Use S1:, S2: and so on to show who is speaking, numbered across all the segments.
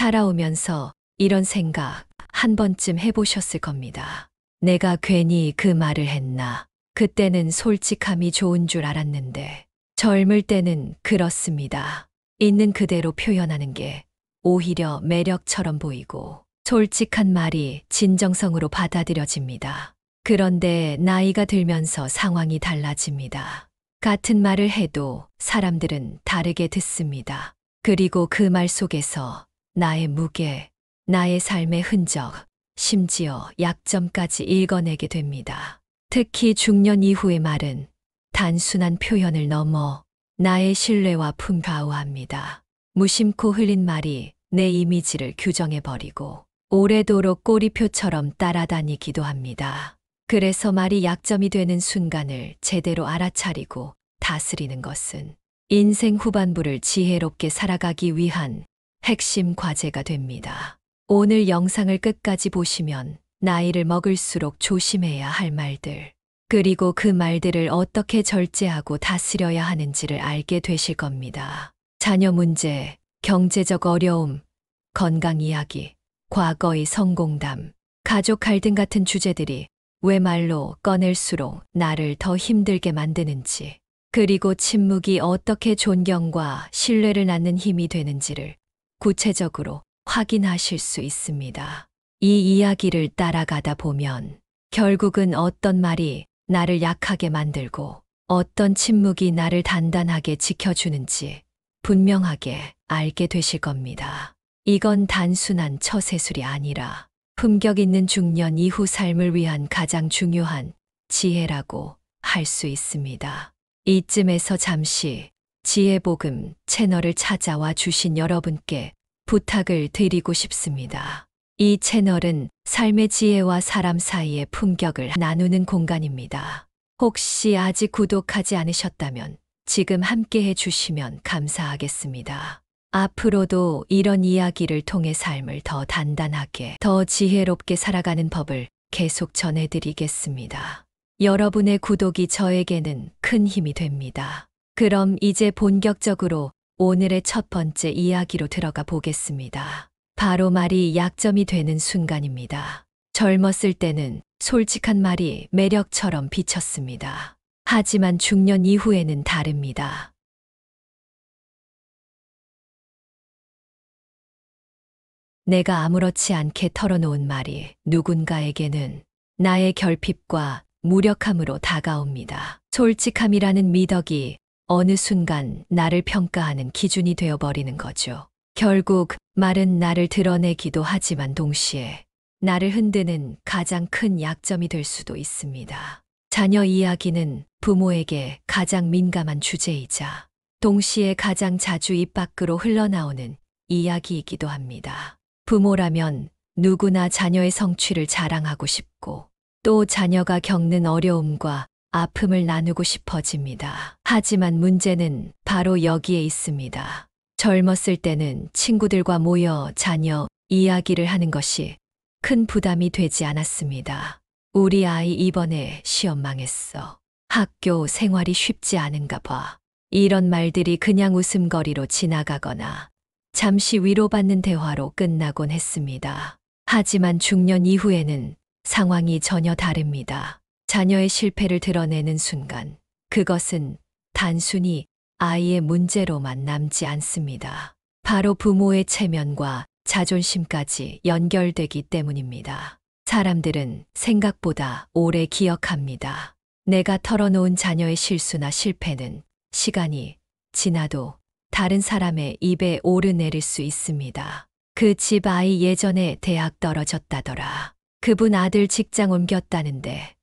S1: 살아오면서 이런 생각 한 번쯤 해보셨을 겁니다. 내가 괜히 그 말을 했나? 그때는 솔직함이 좋은 줄 알았는데 젊을 때는 그렇습니다. 있는 그대로 표현하는 게 오히려 매력처럼 보이고 솔직한 말이 진정성으로 받아들여집니다. 그런데 나이가 들면서 상황이 달라집니다. 같은 말을 해도 사람들은 다르게 듣습니다. 그리고 그 말 속에서 나의 무게, 나의 삶의 흔적, 심지어 약점까지 읽어내게 됩니다. 특히 중년 이후의 말은 단순한 표현을 넘어 나의 신뢰와 품을 좌우합니다. 무심코 흘린 말이 내 이미지를 규정해버리고 오래도록 꼬리표처럼 따라다니기도 합니다. 그래서 말이 약점이 되는 순간을 제대로 알아차리고 다스리는 것은 인생 후반부를 지혜롭게 살아가기 위한 핵심 과제가 됩니다. 오늘 영상을 끝까지 보시면 나이를 먹을수록 조심해야 할 말들, 그리고 그 말들을 어떻게 절제하고 다스려야 하는지를 알게 되실 겁니다. 자녀 문제, 경제적 어려움, 건강 이야기, 과거의 성공담, 가족 갈등 같은 주제들이 왜 말로 꺼낼수록 나를 더 힘들게 만드는지, 그리고 침묵이 어떻게 존경과 신뢰를 낳는 힘이 되는지를 구체적으로 확인하실 수 있습니다. 이 이야기를 따라가다 보면 결국은 어떤 말이 나를 약하게 만들고 어떤 침묵이 나를 단단하게 지켜주는지 분명하게 알게 되실 겁니다. 이건 단순한 처세술이 아니라 품격 있는 중년 이후 삶을 위한 가장 중요한 지혜라고 할 수 있습니다. 이쯤에서 잠시 지혜복음 채널을 찾아와 주신 여러분께 부탁을 드리고 싶습니다. 이 채널은 삶의 지혜와 사람 사이의 품격을 나누는 공간입니다. 혹시 아직 구독하지 않으셨다면 지금 함께 해주시면 감사하겠습니다. 앞으로도 이런 이야기를 통해 삶을 더 단단하게, 더 지혜롭게 살아가는 법을 계속 전해드리겠습니다. 여러분의 구독이 저에게는 큰 힘이 됩니다. 그럼 이제 본격적으로 오늘의 첫 번째 이야기로 들어가 보겠습니다. 바로 말이 약점이 되는 순간입니다. 젊었을 때는 솔직한 말이 매력처럼 비쳤습니다. 하지만 중년 이후에는 다릅니다. 내가 아무렇지 않게 털어놓은 말이 누군가에게는 나의 결핍과 무력함으로 다가옵니다. 솔직함이라는 미덕이 어느 순간 나를 평가하는 기준이 되어버리는 거죠. 결국 말은 나를 드러내기도 하지만 동시에 나를 흔드는 가장 큰 약점이 될 수도 있습니다. 자녀 이야기는 부모에게 가장 민감한 주제이자 동시에 가장 자주 입 밖으로 흘러나오는 이야기이기도 합니다. 부모라면 누구나 자녀의 성취를 자랑하고 싶고 또 자녀가 겪는 어려움과 아픔을 나누고 싶어집니다. 하지만 문제는 바로 여기에 있습니다. 젊었을 때는 친구들과 모여 자녀 이야기를 하는 것이 큰 부담이 되지 않았습니다. 우리 아이 이번에 시험 망했어. 학교 생활이 쉽지 않은가 봐. 이런 말들이 그냥 웃음거리로 지나가거나 잠시 위로받는 대화로 끝나곤 했습니다. 하지만 중년 이후에는 상황이 전혀 다릅니다. 자녀의 실패를 드러내는 순간 그것은 단순히 아이의 문제로만 남지 않습니다. 바로 부모의 체면과 자존심까지 연결되기 때문입니다. 사람들은 생각보다 오래 기억합니다. 내가 털어놓은 자녀의 실수나 실패는 시간이 지나도 다른 사람의 입에 오르내릴 수 있습니다. 그 집 아이 예전에 대학 떨어졌다더라. 그분 아들 직장 옮겼다는데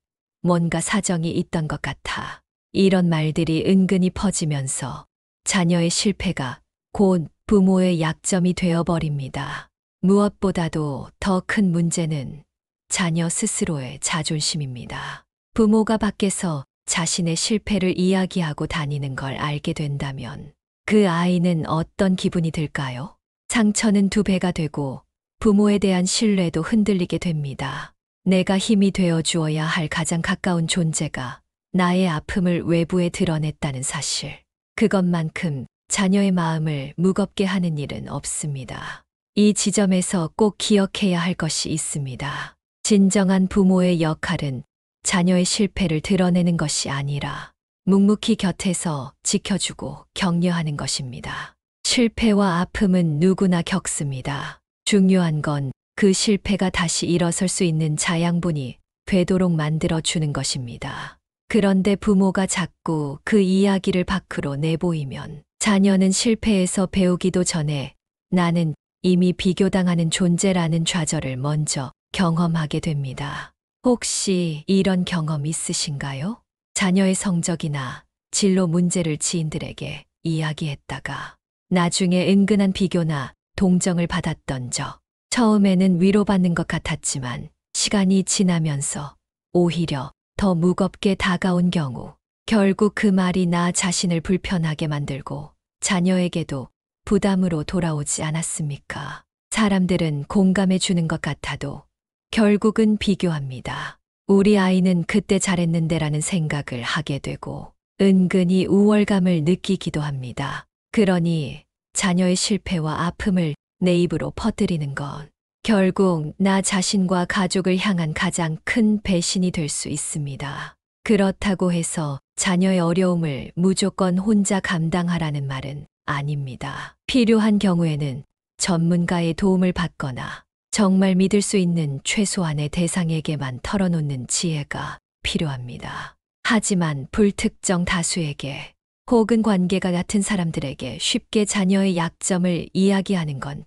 S1: 뭔가 사정이 있던 것 같아. 이런 말들이 은근히 퍼지면서 자녀의 실패가 곧 부모의 약점이 되어버립니다. 무엇보다도 더 큰 문제는 자녀 스스로의 자존심입니다. 부모가 밖에서 자신의 실패를 이야기하고 다니는 걸 알게 된다면 그 아이는 어떤 기분이 들까요? 상처는 2배가 되고 부모에 대한 신뢰도 흔들리게 됩니다. 내가 힘이 되어 주어야 할 가장 가까운 존재가 나의 아픔을 외부에 드러냈다는 사실. 그것만큼 자녀의 마음을 무겁게 하는 일은 없습니다. 이 지점에서 꼭 기억해야 할 것이 있습니다. 진정한 부모의 역할은 자녀의 실패를 드러내는 것이 아니라 묵묵히 곁에서 지켜주고 격려하는 것입니다. 실패와 아픔은 누구나 겪습니다. 중요한 건 그 실패가 다시 일어설 수 있는 자양분이 되도록 만들어주는 것입니다. 그런데 부모가 자꾸 그 이야기를 밖으로 내보이면 자녀는 실패에서 배우기도 전에 나는 이미 비교당하는 존재라는 좌절을 먼저 경험하게 됩니다. 혹시 이런 경험 있으신가요? 자녀의 성적이나 진로 문제를 지인들에게 이야기했다가 나중에 은근한 비교나 동정을 받았던 적. 처음에는 위로받는 것 같았지만 시간이 지나면서 오히려 더 무겁게 다가온 경우 결국 그 말이 나 자신을 불편하게 만들고 자녀에게도 부담으로 돌아오지 않았습니까? 사람들은 공감해 주는 것 같아도 결국은 비교합니다. 우리 아이는 그때 잘했는데라는 생각을 하게 되고 은근히 우월감을 느끼기도 합니다. 그러니 자녀의 실패와 아픔을 내 입으로 퍼뜨리는 건 결국 나 자신과 가족을 향한 가장 큰 배신이 될 수 있습니다. 그렇다고 해서 자녀의 어려움을 무조건 혼자 감당하라는 말은 아닙니다. 필요한 경우에는 전문가의 도움을 받거나 정말 믿을 수 있는 최소한의 대상에게만 털어놓는 지혜가 필요합니다. 하지만 불특정 다수에게 혹은 관계가 같은 사람들에게 쉽게 자녀의 약점을 이야기하는 건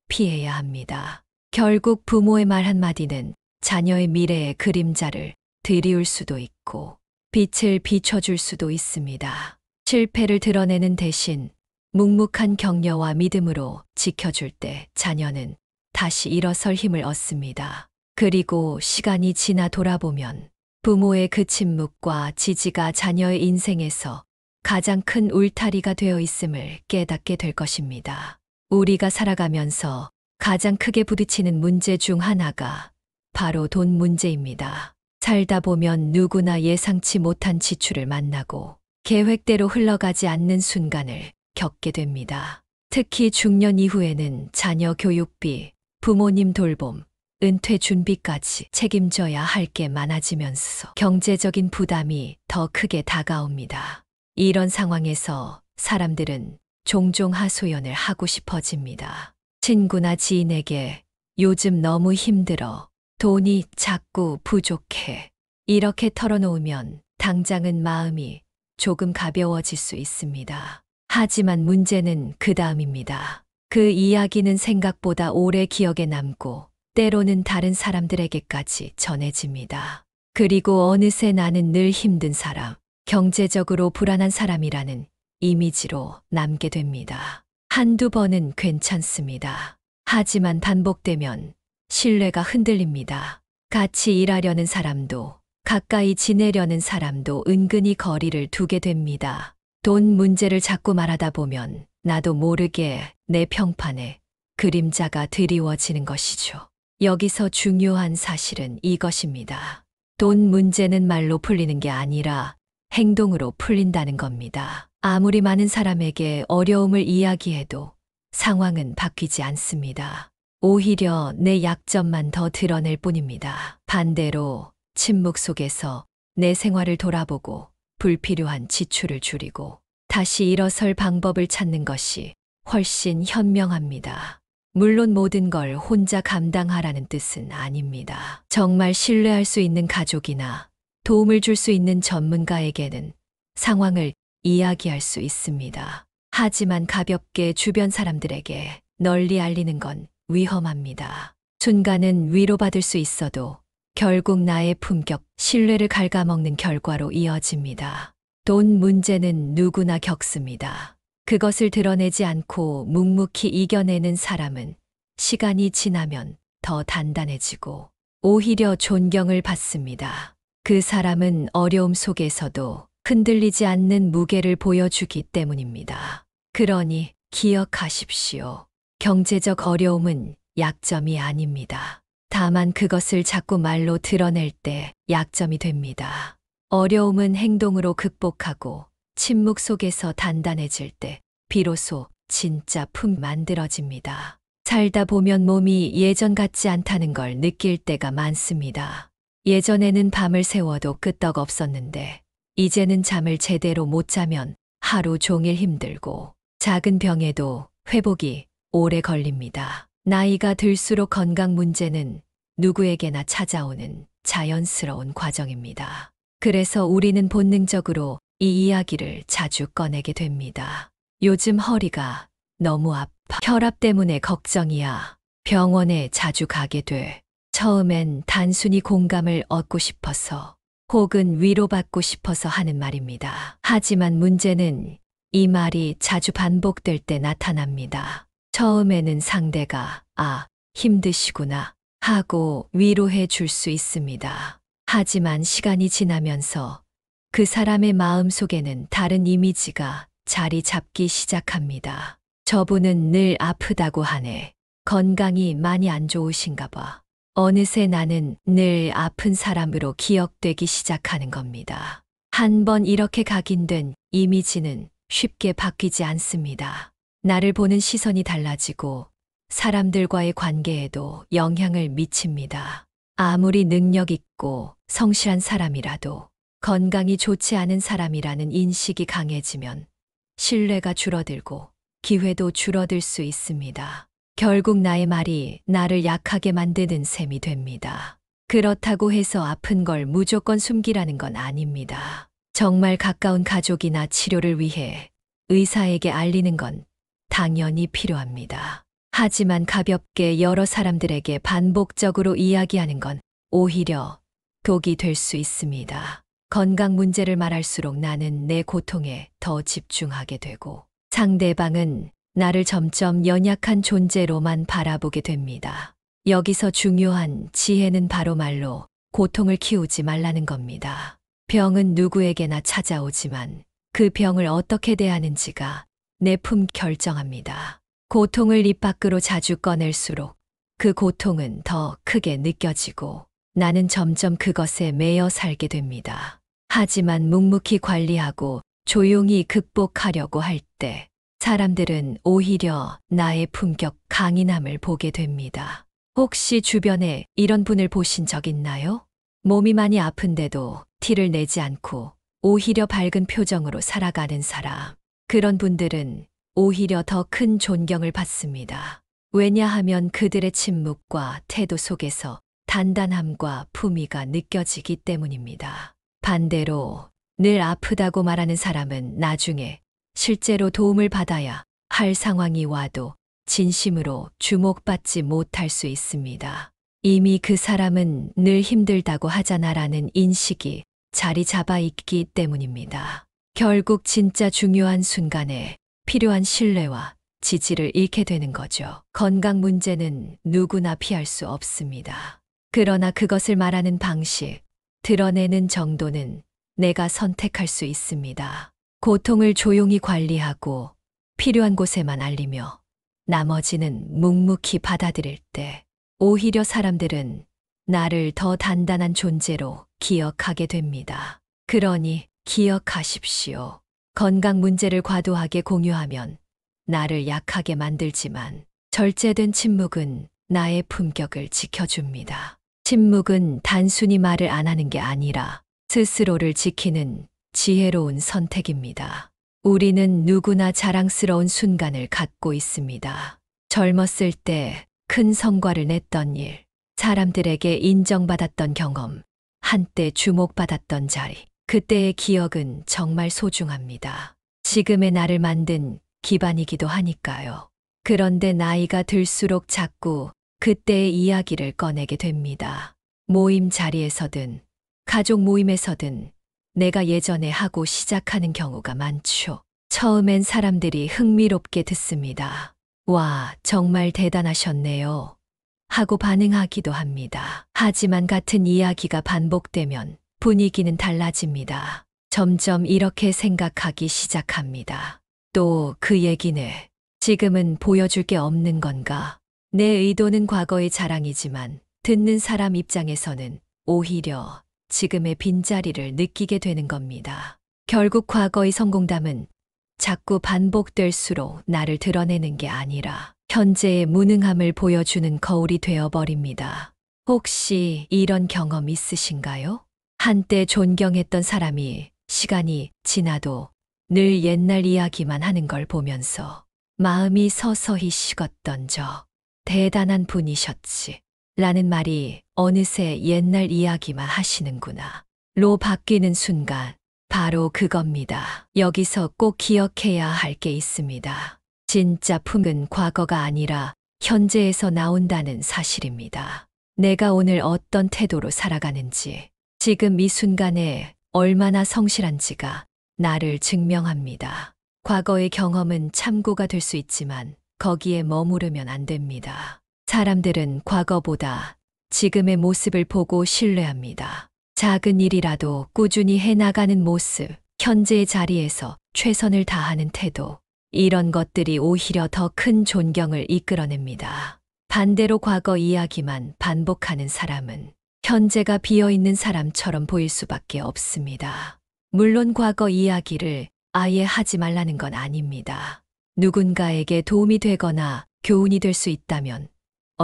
S1: 피해야 합니다. 결국 부모의 말 한마디는 자녀의 미래의 그림자를 드리울 수도 있고 빛을 비춰줄 수도 있습니다. 실패를 드러내는 대신 묵묵한 격려와 믿음으로 지켜줄 때 자녀는 다시 일어설 힘을 얻습니다. 그리고 시간이 지나 돌아보면 부모의 그 침묵과 지지가 자녀의 인생에서 가장 큰 울타리가 되어 있음을 깨닫게 될 것입니다. 우리가 살아가면서 가장 크게 부딪히는 문제 중 하나가 바로 돈 문제입니다. 살다 보면 누구나 예상치 못한 지출을 만나고 계획대로 흘러가지 않는 순간을 겪게 됩니다. 특히 중년 이후에는 자녀 교육비, 부모님 돌봄, 은퇴 준비까지 책임져야 할 게 많아지면서 경제적인 부담이 더 크게 다가옵니다. 이런 상황에서 사람들은 종종 하소연을 하고 싶어집니다. 친구나 지인에게 요즘 너무 힘들어. 돈이 자꾸 부족해. 이렇게 털어놓으면 당장은 마음이 조금 가벼워질 수 있습니다. 하지만 문제는 그 다음입니다. 그 이야기는 생각보다 오래 기억에 남고 때로는 다른 사람들에게까지 전해집니다. 그리고 어느새 나는 늘 힘든 사람, 경제적으로 불안한 사람이라는 이미지로 남게 됩니다. 한두 번은 괜찮습니다. 하지만 반복되면 신뢰가 흔들립니다. 같이 일하려는 사람도, 가까이 지내려는 사람도 은근히 거리를 두게 됩니다. 돈 문제를 자꾸 말하다 보면 나도 모르게 내 평판에 그림자가 드리워지는 것이죠. 여기서 중요한 사실은 이것입니다. 돈 문제는 말로 풀리는 게 아니라 행동으로 풀린다는 겁니다. 아무리 많은 사람에게 어려움을 이야기해도 상황은 바뀌지 않습니다. 오히려 내 약점만 더 드러낼 뿐입니다. 반대로 침묵 속에서 내 생활을 돌아보고 불필요한 지출을 줄이고 다시 일어설 방법을 찾는 것이 훨씬 현명합니다. 물론 모든 걸 혼자 감당하라는 뜻은 아닙니다. 정말 신뢰할 수 있는 가족이나 도움을 줄 수 있는 전문가에게는 상황을 이야기할 수 있습니다. 하지만 가볍게 주변 사람들에게 널리 알리는 건 위험합니다. 순간은 위로받을 수 있어도 결국 나의 품격, 신뢰를 갉아먹는 결과로 이어집니다. 돈 문제는 누구나 겪습니다. 그것을 드러내지 않고 묵묵히 이겨내는 사람은 시간이 지나면 더 단단해지고 오히려 존경을 받습니다. 그 사람은 어려움 속에서도 흔들리지 않는 무게를 보여주기 때문입니다. 그러니 기억하십시오. 경제적 어려움은 약점이 아닙니다. 다만 그것을 자꾸 말로 드러낼 때 약점이 됩니다. 어려움은 행동으로 극복하고 침묵 속에서 단단해질 때 비로소 진짜 품 만들어집니다. 살다 보면 몸이 예전 같지 않다는 걸 느낄 때가 많습니다. 예전에는 밤을 새워도 끄떡없었는데, 이제는 잠을 제대로 못 자면 하루 종일 힘들고, 작은 병에도 회복이 오래 걸립니다. 나이가 들수록 건강 문제는 누구에게나 찾아오는 자연스러운 과정입니다. 그래서 우리는 본능적으로 이 이야기를 자주 꺼내게 됩니다. 요즘 허리가 너무 아파. 혈압 때문에 걱정이야. 병원에 자주 가게 돼. 처음엔 단순히 공감을 얻고 싶어서 혹은 위로받고 싶어서 하는 말입니다. 하지만 문제는 이 말이 자주 반복될 때 나타납니다. 처음에는 상대가 힘드시구나 하고 위로해 줄 수 있습니다. 하지만 시간이 지나면서 그 사람의 마음 속에는 다른 이미지가 자리 잡기 시작합니다. 저분은 늘 아프다고 하네. 건강이 많이 안 좋으신가 봐. 어느새 나는 늘 아픈 사람으로 기억되기 시작하는 겁니다. 한 번 이렇게 각인된 이미지는 쉽게 바뀌지 않습니다. 나를 보는 시선이 달라지고 사람들과의 관계에도 영향을 미칩니다. 아무리 능력 있고 성실한 사람이라도 건강이 좋지 않은 사람이라는 인식이 강해지면 신뢰가 줄어들고 기회도 줄어들 수 있습니다. 결국 나의 말이 나를 약하게 만드는 셈이 됩니다. 그렇다고 해서 아픈 걸 무조건 숨기라는 건 아닙니다. 정말 가까운 가족이나 치료를 위해 의사에게 알리는 건 당연히 필요합니다. 하지만 가볍게 여러 사람들에게 반복적으로 이야기하는 건 오히려 독이 될 수 있습니다. 건강 문제를 말할수록 나는 내 고통에 더 집중하게 되고 상대방은 나를 점점 연약한 존재로만 바라보게 됩니다. 여기서 중요한 지혜는 바로 말로 고통을 키우지 말라는 겁니다. 병은 누구에게나 찾아오지만 그 병을 어떻게 대하는지가 내 품 결정합니다. 고통을 입 밖으로 자주 꺼낼수록 그 고통은 더 크게 느껴지고 나는 점점 그것에 매여 살게 됩니다. 하지만 묵묵히 관리하고 조용히 극복하려고 할 때 사람들은 오히려 나의 품격 강인함을 보게 됩니다. 혹시 주변에 이런 분을 보신 적 있나요? 몸이 많이 아픈데도 티를 내지 않고 오히려 밝은 표정으로 살아가는 사람. 그런 분들은 오히려 더 큰 존경을 받습니다. 왜냐하면 그들의 침묵과 태도 속에서 단단함과 품위가 느껴지기 때문입니다. 반대로 늘 아프다고 말하는 사람은 나중에 실제로 도움을 받아야 할 상황이 와도 진심으로 주목받지 못할 수 있습니다. 이미 그 사람은 늘 힘들다고 하잖아라는 인식이 자리 잡아 있기 때문입니다. 결국 진짜 중요한 순간에 필요한 신뢰와 지지를 잃게 되는 거죠. 건강 문제는 누구나 피할 수 없습니다. 그러나 그것을 말하는 방식, 드러내는 정도는 내가 선택할 수 있습니다. 고통을 조용히 관리하고 필요한 곳에만 알리며 나머지는 묵묵히 받아들일 때 오히려 사람들은 나를 더 단단한 존재로 기억하게 됩니다. 그러니 기억하십시오. 건강 문제를 과도하게 공유하면 나를 약하게 만들지만 절제된 침묵은 나의 품격을 지켜줍니다. 침묵은 단순히 말을 안 하는 게 아니라 스스로를 지키는 지혜로운 선택입니다. 우리는 누구나 자랑스러운 순간을 갖고 있습니다. 젊었을 때 큰 성과를 냈던 일, 사람들에게 인정받았던 경험, 한때 주목받았던 자리, 그때의 기억은 정말 소중합니다. 지금의 나를 만든 기반이기도 하니까요. 그런데 나이가 들수록 자꾸 그때의 이야기를 꺼내게 됩니다. 모임 자리에서든 가족 모임에서든 내가 예전에 하고 시작하는 경우가 많죠. 처음엔 사람들이 흥미롭게 듣습니다. 와, 정말 대단하셨네요. 하고 반응하기도 합니다. 하지만 같은 이야기가 반복되면 분위기는 달라집니다. 점점 이렇게 생각하기 시작합니다. 또 그 얘기네. 지금은 보여줄 게 없는 건가? 내 의도는 과거의 자랑이지만 듣는 사람 입장에서는 오히려 지금의 빈자리를 느끼게 되는 겁니다. 결국 과거의 성공담은 자꾸 반복될수록 나를 드러내는 게 아니라 현재의 무능함을 보여주는 거울이 되어버립니다. 혹시 이런 경험 있으신가요? 한때 존경했던 사람이 시간이 지나도 늘 옛날 이야기만 하는 걸 보면서 마음이 서서히 식었던 저 대단한 분이셨지. 라는 말이 어느새 옛날 이야기만 하시는구나. 로 바뀌는 순간 바로 그겁니다. 여기서 꼭 기억해야 할 게 있습니다. 진짜 품은 과거가 아니라 현재에서 나온다는 사실입니다. 내가 오늘 어떤 태도로 살아가는지, 지금 이 순간에 얼마나 성실한지가 나를 증명합니다. 과거의 경험은 참고가 될 수 있지만 거기에 머무르면 안 됩니다. 사람들은 과거보다 지금의 모습을 보고 신뢰합니다. 작은 일이라도 꾸준히 해나가는 모습, 현재의 자리에서 최선을 다하는 태도, 이런 것들이 오히려 더 큰 존경을 이끌어냅니다. 반대로 과거 이야기만 반복하는 사람은 현재가 비어있는 사람처럼 보일 수밖에 없습니다. 물론 과거 이야기를 아예 하지 말라는 건 아닙니다. 누군가에게 도움이 되거나 교훈이 될 수 있다면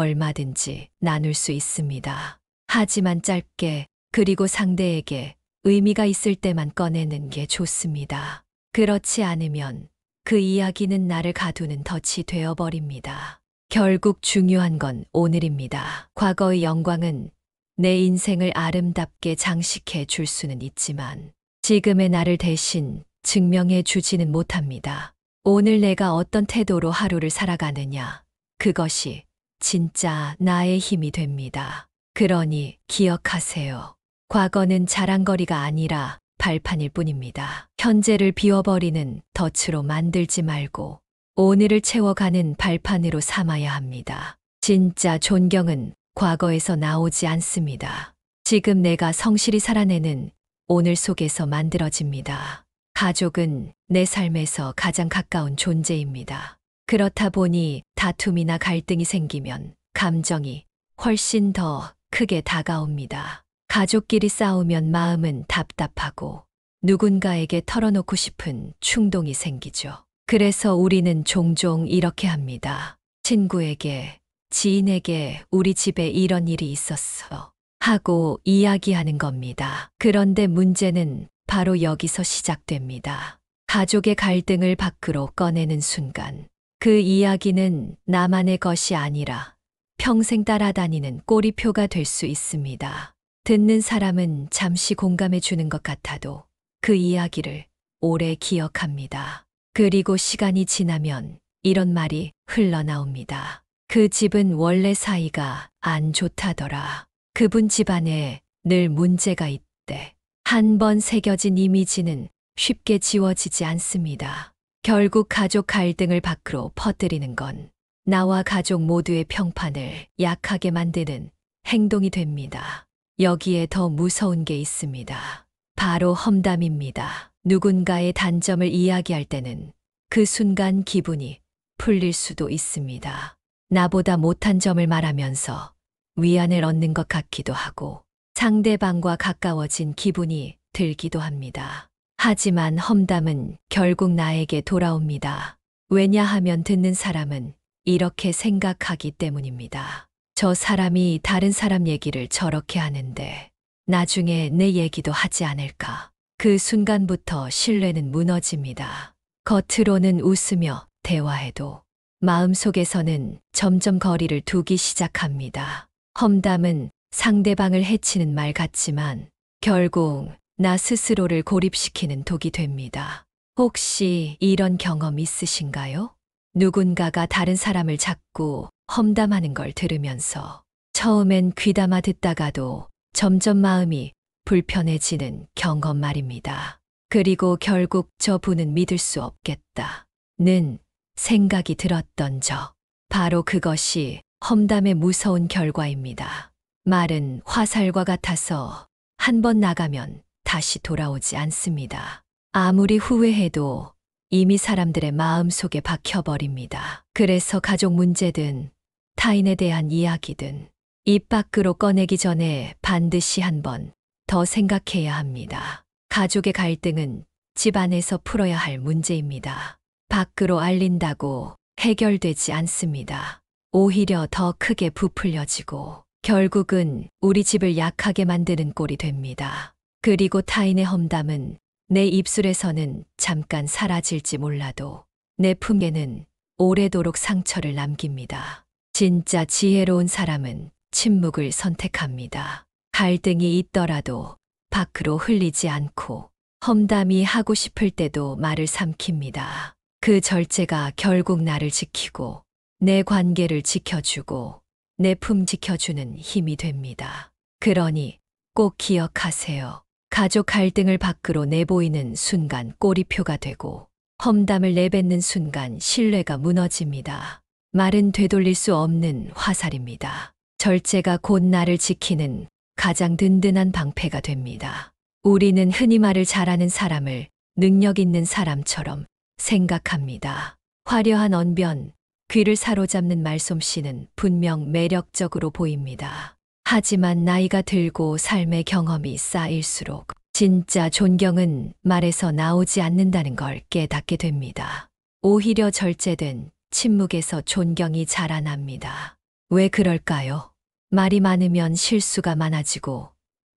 S1: 얼마든지 나눌 수 있습니다. 하지만 짧게, 그리고 상대에게 의미가 있을 때만 꺼내는 게 좋습니다. 그렇지 않으면 그 이야기는 나를 가두는 덫이 되어버립니다. 결국 중요한 건 오늘입니다. 과거의 영광은 내 인생을 아름답게 장식해 줄 수는 있지만 지금의 나를 대신 증명해 주지는 못합니다. 오늘 내가 어떤 태도로 하루를 살아가느냐, 그것이 진짜 나의 힘이 됩니다. 그러니 기억하세요. 과거는 자랑거리가 아니라 발판일 뿐입니다. 현재를 비워버리는 덫으로 만들지 말고 오늘을 채워가는 발판으로 삼아야 합니다. 진짜 존경은 과거에서 나오지 않습니다. 지금 내가 성실히 살아내는 오늘 속에서 만들어집니다. 가족은 내 삶에서 가장 가까운 존재입니다. 그렇다 보니 다툼이나 갈등이 생기면 감정이 훨씬 더 크게 다가옵니다. 가족끼리 싸우면 마음은 답답하고 누군가에게 털어놓고 싶은 충동이 생기죠. 그래서 우리는 종종 이렇게 합니다. 친구에게, 지인에게 우리 집에 이런 일이 있었어 하고 이야기하는 겁니다. 그런데 문제는 바로 여기서 시작됩니다. 가족의 갈등을 밖으로 꺼내는 순간 그 이야기는 나만의 것이 아니라 평생 따라다니는 꼬리표가 될 수 있습니다. 듣는 사람은 잠시 공감해 주는 것 같아도 그 이야기를 오래 기억합니다. 그리고 시간이 지나면 이런 말이 흘러나옵니다. 그 집은 원래 사이가 안 좋다더라. 그분 집안에 늘 문제가 있대. 한 번 새겨진 이미지는 쉽게 지워지지 않습니다. 결국 가족 갈등을 밖으로 퍼뜨리는 건 나와 가족 모두의 평판을 약하게 만드는 행동이 됩니다. 여기에 더 무서운 게 있습니다. 바로 험담입니다. 누군가의 단점을 이야기할 때는 그 순간 기분이 풀릴 수도 있습니다. 나보다 못한 점을 말하면서 위안을 얻는 것 같기도 하고 상대방과 가까워진 기분이 들기도 합니다. 하지만 험담은 결국 나에게 돌아옵니다. 왜냐하면 듣는 사람은 이렇게 생각하기 때문입니다. 저 사람이 다른 사람 얘기를 저렇게 하는데 나중에 내 얘기도 하지 않을까. 그 순간부터 신뢰는 무너집니다. 겉으로는 웃으며 대화해도 마음속에서는 점점 거리를 두기 시작합니다. 험담은 상대방을 해치는 말 같지만 결국 나 스스로를 고립시키는 독이 됩니다. 혹시 이런 경험 있으신가요? 누군가가 다른 사람을 자꾸 험담하는 걸 들으면서 처음엔 귀담아 듣다가도 점점 마음이 불편해지는 경험 말입니다. 그리고 결국 저분은 믿을 수 없겠다는 생각이 들었던 저. 바로 그것이 험담의 무서운 결과입니다. 말은 화살과 같아서 한 번 나가면 다시 돌아오지 않습니다. 아무리 후회해도 이미 사람들의 마음속에 박혀버립니다. 그래서 가족 문제든 타인에 대한 이야기든 입 밖으로 꺼내기 전에 반드시 한 번 더 생각해야 합니다. 가족의 갈등은 집 안에서 풀어야 할 문제입니다. 밖으로 알린다고 해결되지 않습니다. 오히려 더 크게 부풀려지고 결국은 우리 집을 약하게 만드는 꼴이 됩니다. 그리고 타인의 험담은 내 입술에서는 잠깐 사라질지 몰라도 내 품에는 오래도록 상처를 남깁니다. 진짜 지혜로운 사람은 침묵을 선택합니다. 갈등이 있더라도 밖으로 흘리지 않고 험담이 하고 싶을 때도 말을 삼킵니다. 그 절제가 결국 나를 지키고 내 관계를 지켜주고 내 품 지켜주는 힘이 됩니다. 그러니 꼭 기억하세요. 가족 갈등을 밖으로 내보이는 순간 꼬리표가 되고 험담을 내뱉는 순간 신뢰가 무너집니다. 말은 되돌릴 수 없는 화살입니다. 절제가 곧 나를 지키는 가장 든든한 방패가 됩니다. 우리는 흔히 말을 잘하는 사람을 능력 있는 사람처럼 생각합니다. 화려한 언변, 귀를 사로잡는 말솜씨는 분명 매력적으로 보입니다. 하지만 나이가 들고 삶의 경험이 쌓일수록 진짜 존경은 말에서 나오지 않는다는 걸 깨닫게 됩니다. 오히려 절제된 침묵에서 존경이 자라납니다. 왜 그럴까요? 말이 많으면 실수가 많아지고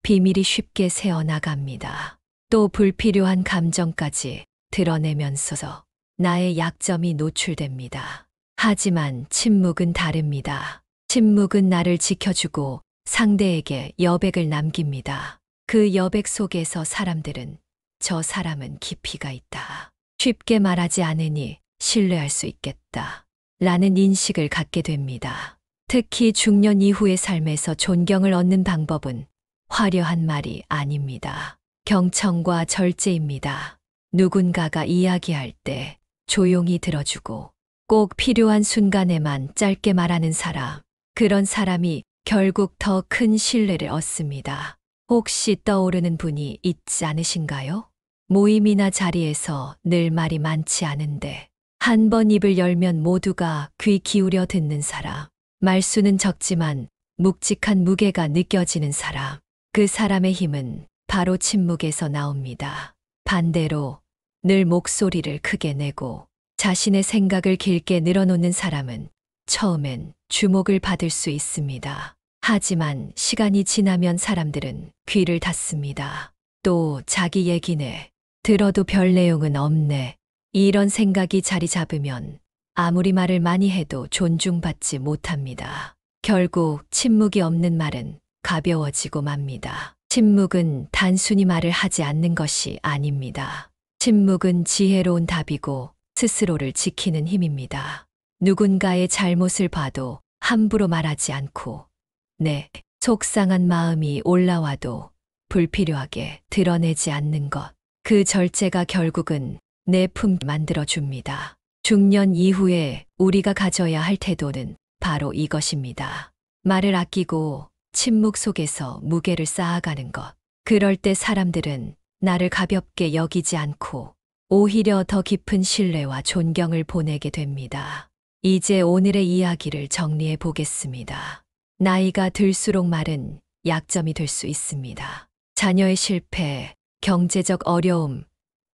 S1: 비밀이 쉽게 새어나갑니다. 또 불필요한 감정까지 드러내면서 나의 약점이 노출됩니다. 하지만 침묵은 다릅니다. 침묵은 나를 지켜주고 상대에게 여백을 남깁니다. 그 여백 속에서 사람들은 저 사람은 깊이가 있다. 쉽게 말하지 않으니 신뢰할 수 있겠다. 라는 인식을 갖게 됩니다. 특히 중년 이후의 삶에서 존경을 얻는 방법은 화려한 말이 아닙니다. 경청과 절제입니다. 누군가가 이야기할 때 조용히 들어주고 꼭 필요한 순간에만 짧게 말하는 사람, 그런 사람이 결국 더 큰 신뢰를 얻습니다. 혹시 떠오르는 분이 있지 않으신가요? 모임이나 자리에서 늘 말이 많지 않은데 한 번 입을 열면 모두가 귀 기울여 듣는 사람. 말수는 적지만 묵직한 무게가 느껴지는 사람. 그 사람의 힘은 바로 침묵에서 나옵니다. 반대로 늘 목소리를 크게 내고 자신의 생각을 길게 늘어놓는 사람은 처음엔 주목을 받을 수 있습니다. 하지만 시간이 지나면 사람들은 귀를 닫습니다. 또 자기 얘기네. 들어도 별 내용은 없네. 이런 생각이 자리 잡으면 아무리 말을 많이 해도 존중받지 못합니다. 결국 침묵이 없는 말은 가벼워지고 맙니다. 침묵은 단순히 말을 하지 않는 것이 아닙니다. 침묵은 지혜로운 답이고 스스로를 지키는 힘입니다. 누군가의 잘못을 봐도 함부로 말하지 않고 내 속상한 마음이 올라와도 불필요하게 드러내지 않는 것. 그 절제가 결국은 내 품 만들어줍니다. 중년 이후에 우리가 가져야 할 태도는 바로 이것입니다. 말을 아끼고 침묵 속에서 무게를 쌓아가는 것. 그럴 때 사람들은 나를 가볍게 여기지 않고 오히려 더 깊은 신뢰와 존경을 보내게 됩니다. 이제 오늘의 이야기를 정리해 보겠습니다. 나이가 들수록 말은 약점이 될 수 있습니다. 자녀의 실패, 경제적 어려움,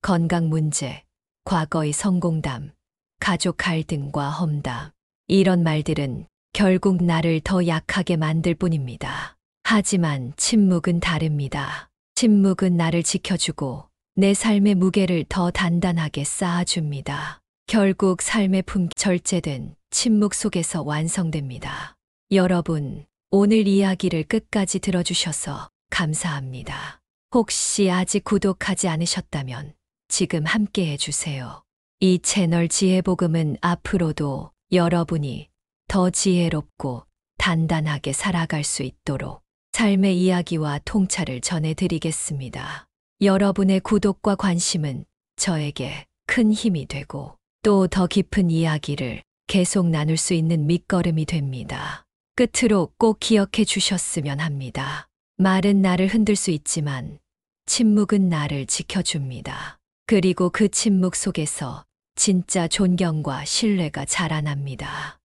S1: 건강 문제, 과거의 성공담, 가족 갈등과 험담. 이런 말들은 결국 나를 더 약하게 만들 뿐입니다. 하지만 침묵은 다릅니다. 침묵은 나를 지켜주고 내 삶의 무게를 더 단단하게 쌓아줍니다. 결국 삶의 품 절제된 침묵 속에서 완성됩니다. 여러분, 오늘 이야기를 끝까지 들어주셔서 감사합니다. 혹시 아직 구독하지 않으셨다면 지금 함께 해주세요. 이 채널 지혜복음은 앞으로도 여러분이 더 지혜롭고 단단하게 살아갈 수 있도록 삶의 이야기와 통찰을 전해드리겠습니다. 여러분의 구독과 관심은 저에게 큰 힘이 되고 또 더 깊은 이야기를 계속 나눌 수 있는 밑거름이 됩니다. 끝으로 꼭 기억해 주셨으면 합니다. 말은 나를 흔들 수 있지만 침묵은 나를 지켜줍니다. 그리고 그 침묵 속에서 진짜 존경과 신뢰가 자라납니다.